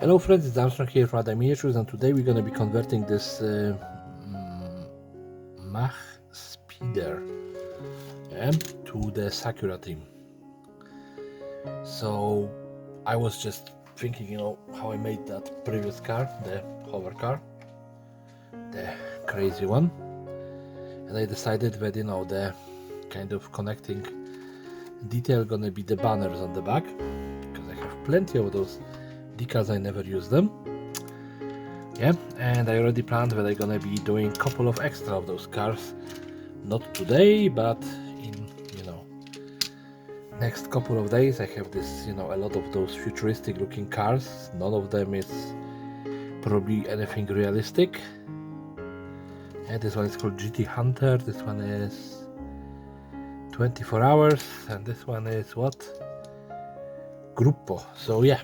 Hello friends, it's Armstrong here from Other Miniatures, and today we're going to be converting this Mach Speeder to the Sakura team. So I was just thinking, how I made that previous car, the hover car, the crazy one, and I decided that the kind of connecting detail gonna be the banners on the back, because I have plenty of those decals. I never use them. And I already planned that I'm gonna be doing a couple of extra of those cars, not today, but in next couple of days. I have this, a lot of those futuristic looking cars. None of them is probably anything realistic. And this one is called GT Hunter, this one is 24 hours, and this one is what? Gruppo. So yeah,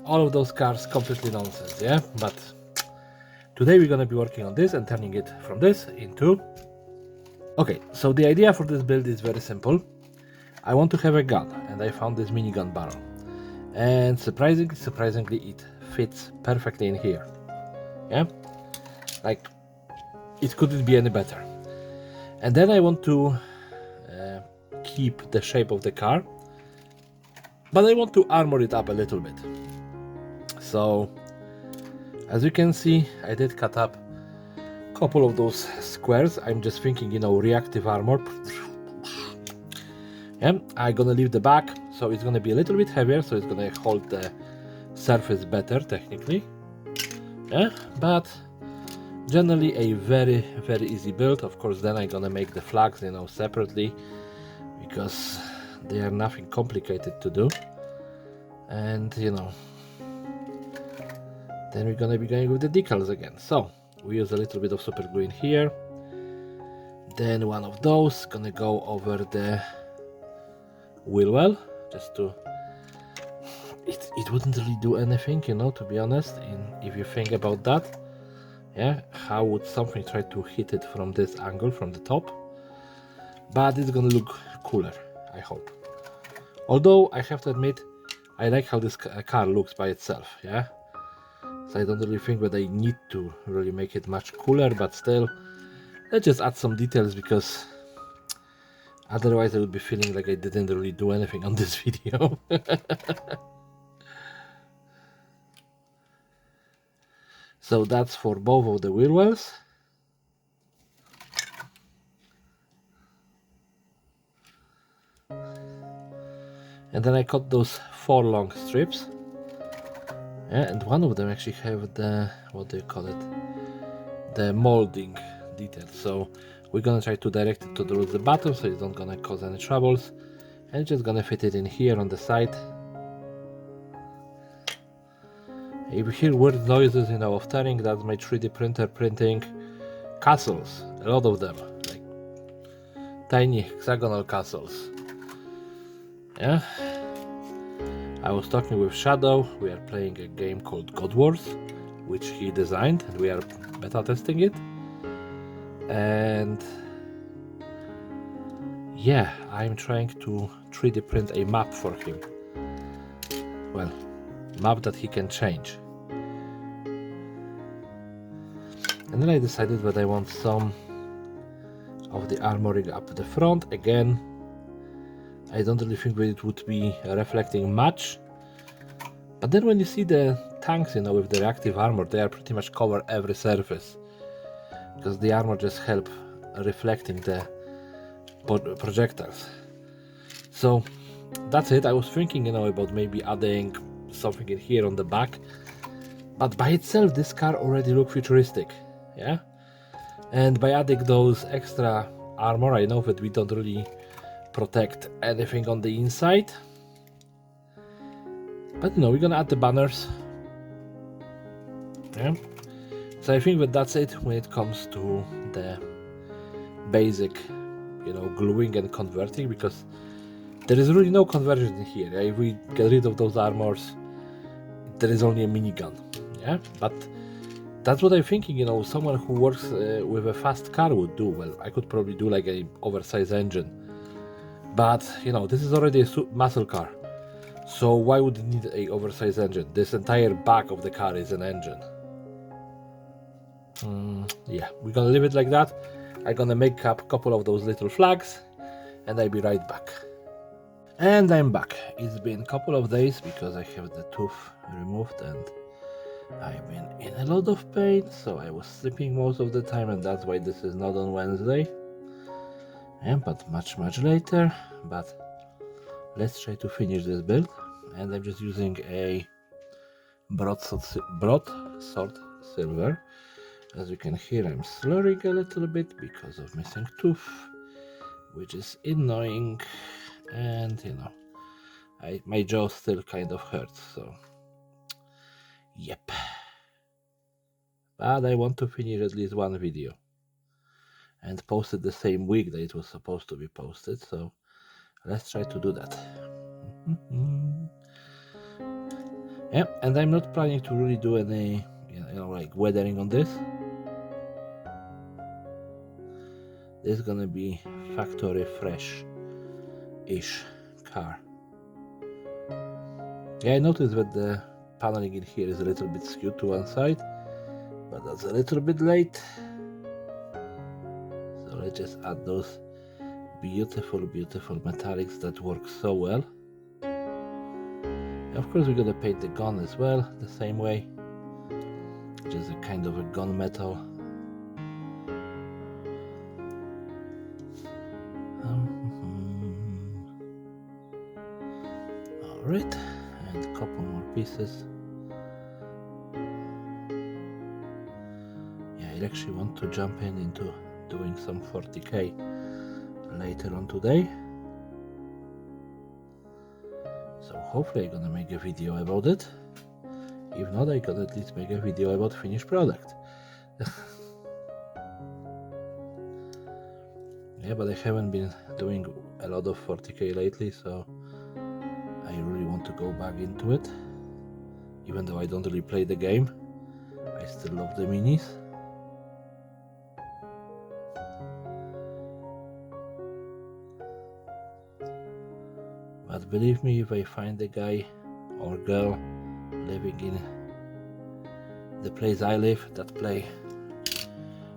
all of those cars completely nonsense, but today we're gonna be working on this and turning it from this into... Okay, so the idea for this build is very simple. I want to have a gun, and I found this minigun barrel, and surprisingly it fits perfectly in here. Like, it couldn't be any better. And then I want to keep the shape of the car, but I want to armor it up a little bit. So as you can see, I did cut up a couple of those squares. I'm just thinking, reactive armor. I'm gonna leave the back, so it's gonna be a little bit heavier, so it's gonna hold the surface better technically. But generally a very easy build. Of course, then I'm gonna make the flags separately, because they are nothing complicated to do. And then we're gonna be going with the decals again. So we use a little bit of super glue in here, then one of those gonna go over the wheel well, just to... it wouldn't really do anything, to be honest, if you think about that. How would something try to hit it from this angle, from the top? But it's gonna look cooler, I hope. Although I have to admit, I like how this car looks by itself. So I don't really think that I need to really make it much cooler, but still, let's just add some details, because otherwise I would be feeling like I didn't really do anything on this video. So that's for both of the wheel wells. And then I cut those 4 long strips. And one of them actually have the, what do you call it? The molding detail. So we're gonna try to direct it towards the bottom, so it's not gonna cause any troubles. And just gonna fit it in here on the side. If you hear weird noises, of turning, that's my 3D printer printing castles. A lot of them, like tiny hexagonal castles. I was talking with Shadow. We are playing a game called God Wars, which he designed, and we are beta testing it. And yeah, I'm trying to 3D print a map for him. Well, map that he can change. And then I decided that I want some of the armoring up the front. Again, I don't really think that it would be reflecting much, but then when you see the tanks, with the reactive armor, they are pretty much cover every surface, because the armor just help reflecting the projectiles. So that's it. I was thinking, about maybe adding something in here on the back, but by itself this car already looks futuristic, and by adding those extra armor, I know that we don't really protect anything on the inside, but we're gonna add the banners. So I think that that's it when it comes to the basic gluing and converting, because there is really no conversion in here. If we get rid of those armors, there is only a minigun. But that's what I'm thinking, someone who works with a fast car would do. Well, I could probably do like a oversized engine, but this is already a muscle car, So why would it need a oversized engine? This entire back of the car is an engine. Yeah, we're gonna leave it like that. I'm gonna make up a couple of those little flags and I'll be right back. And I'm back. It's been a couple of days because I have the tooth removed and I've been in a lot of pain, so I was sleeping most of the time, and that's why this is not on Wednesday. But much later. But let's try to finish this build, and I'm just using a broadsword silver. As you can hear, I'm slurring a little bit because of missing tooth, which is annoying, and you know, my jaw still kind of hurts, so yep. But I want to finish at least one video and post it the same week that it was supposed to be posted, so let's try to do that. Yeah, and I'm not planning to really do any, like weathering on this. This is gonna be factory fresh-ish car. Yeah, I noticed that the paneling in here is a little bit skewed to one side, but that's a little bit late. So let's just add those beautiful metallics that work so well. And of course we're gonna paint the gun as well the same way, which is a kind of a gunmetal. Alright, and a couple more pieces. Yeah, I actually want to jump into doing some 40k later on today. So hopefully I'm gonna make a video about it. If not, I can at least make a video about finished product. Yeah, but I haven't been doing a lot of 40k lately, so I really want to go back into it. Even though I don't really play the game, I still love the minis. But believe me, if I find a guy or girl living in the place I live that play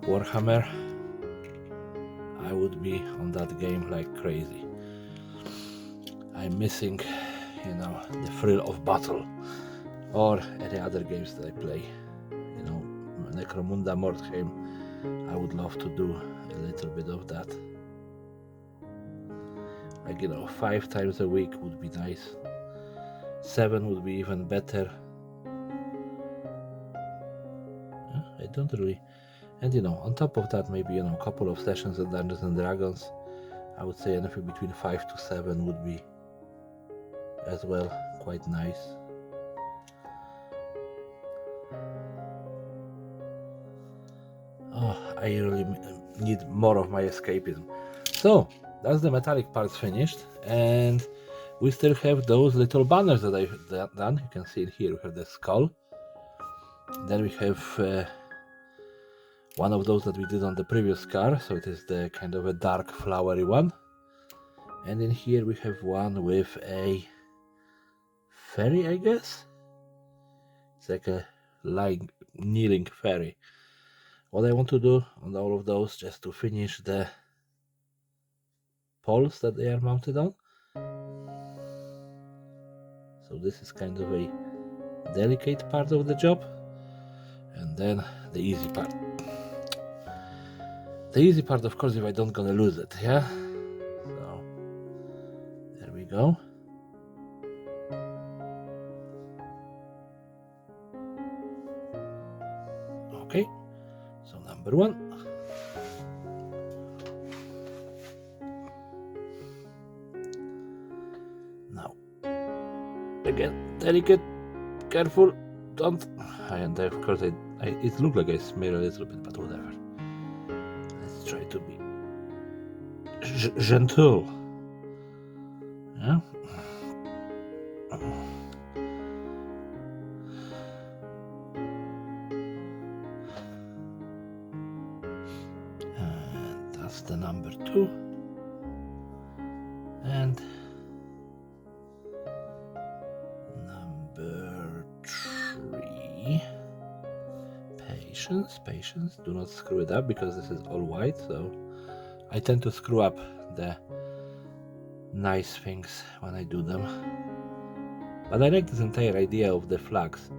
Warhammer, I would be on that game like crazy. I'm missing, the thrill of battle or any other games that I play. Necromunda, Mordheim, I would love to do a little bit of that. Like, 5 times a week would be nice. 7 would be even better. I don't really. And on top of that, maybe a couple of sessions at Dungeons and Dragons. I would say anything between 5 to 7 would be as well quite nice. Oh, I really need more of my escapism. So that's the metallic parts finished, and we still have those little banners that I've done. You can see it here. We have the skull. Then we have one of those that we did on the previous car, so it is the kind of a dark flowery one. And in here we have one with a fairy, I guess. It's like a kneeling fairy. What I want to do on all of those, just to finish the poles that they are mounted on. So this is kind of a delicate part of the job. And then the easy part. The easy part, of course, if I don't gonna lose it, yeah? So, there we go. Okay, so number 1. Now, again, delicate, careful, don't. And of course, it looked like I smear a little bit, but whatever. Let's try to be gentle. Yeah. And that's the number 2. And patience, patience. Do not screw it up because this is all white, so I tend to screw up the nice things when I do them. But I like this entire idea of the flags.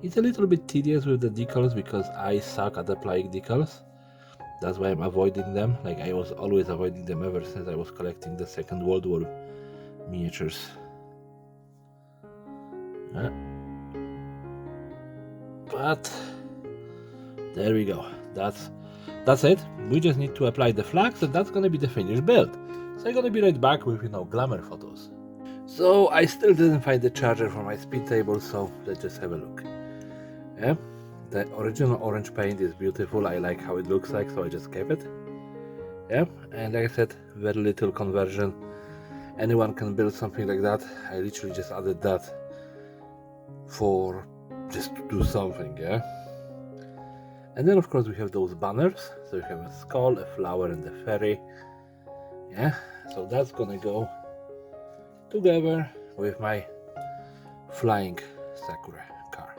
It's a little bit tedious with the decals because I suck at applying decals. That's why I'm avoiding them. Like, I was always avoiding them ever since I was collecting the Second World War miniatures. But there we go. That's it. We just need to apply the flags, and that's gonna be the finished build. So I'm gonna be right back with, glamour photos. So I still didn't find the charger for my speed table, so let's just have a look. Yeah, the original orange paint is beautiful. I like how it looks like, so I just kept it. Yeah, and like I said, very little conversion. Anyone can build something like that. I literally just added that for just to do something, yeah. And then of course we have those banners. So we have a skull, a flower, and a fairy. Yeah, so that's gonna go together with my flying Sakura car.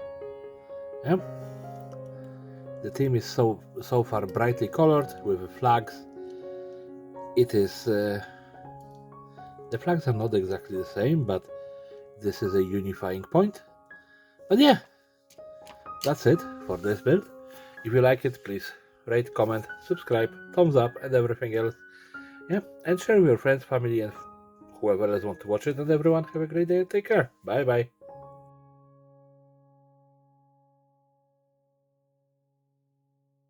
Yeah, the theme is so far brightly colored with the flags. It is the flags are not exactly the same, but this is a unifying point. But yeah, that's it for this build. If you like it, please rate, comment, subscribe, thumbs up, and everything else. Yeah, and share with your friends, family, and whoever else wants to watch it. And everyone, have a great day and take care. Bye bye.